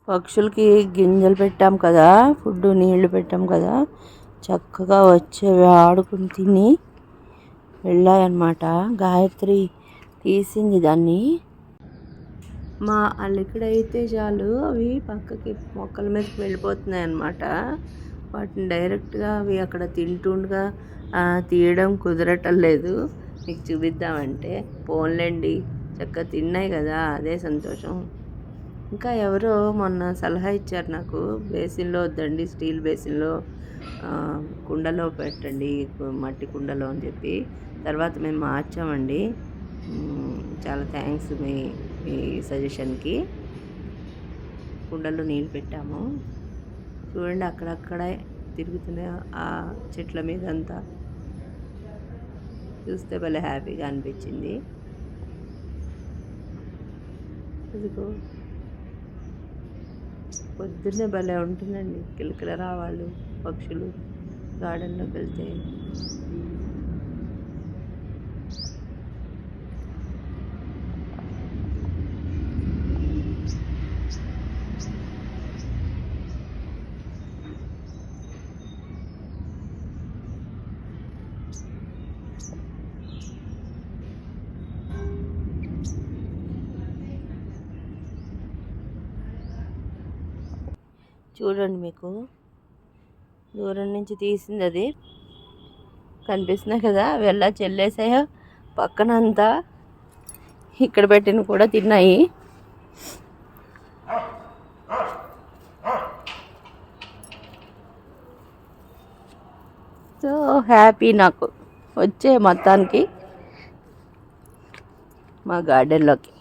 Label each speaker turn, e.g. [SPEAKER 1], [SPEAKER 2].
[SPEAKER 1] పక్షులకి గింజలు పెట్టాం కదా, ఫుడ్ నీళ్లు పెట్టాం కదా, చక్కగా వచ్చేవి ఆడుకుని తిని వెళ్ళాయన్నమాట. గాయత్రి తీసింది దాన్ని. మా అల్లికడైతే చాలు అవి పక్కకి మొక్కల మీదకి వెళ్ళిపోతున్నాయి అన్నమాట. వాటిని డైరెక్ట్గా అవి అక్కడ తింటుండగా తీయడం కుదరటం లేదు. మీకు చూపిద్దామంటే పోన్లేండి, చక్కగా తిన్నాయి కదా, అదే సంతోషం. ఇంకా ఎవరో మొన్న సలహా ఇచ్చారు నాకు, బేసిన్లో వద్దండి, స్టీల్ బేసిన్లో కుండలో పెట్టండి, మట్టి కుండలో అని చెప్పి. తర్వాత మేము మార్చామండి. చాలా థ్యాంక్స్ మీ సజెషన్కి. కుండలో నీళ్ళు పెట్టాము. చూడండి అక్కడక్కడే తిరుగుతున్నాయి ఆ చెట్ల మీద అంతా. చూస్తే భలే హ్యాపీగా అనిపించింది. ఇదిగో పొద్దున్నే భలే ఉంటుందండి కిలకిల రావాళ్ళు పక్షులు గార్డెన్లోకి వెళ్తే. చూడండి, మీకు దూరం నుంచి తీసింది అది కనిపిస్తున్నాయి కదా, అవి ఎలా చెల్లేసాయో. పక్కనంతా ఇక్కడ పెట్టిన కూడా తిన్నాయి. సో హ్యాపీ నాకు వచ్చే మొత్తానికి మా గార్డెన్లోకి.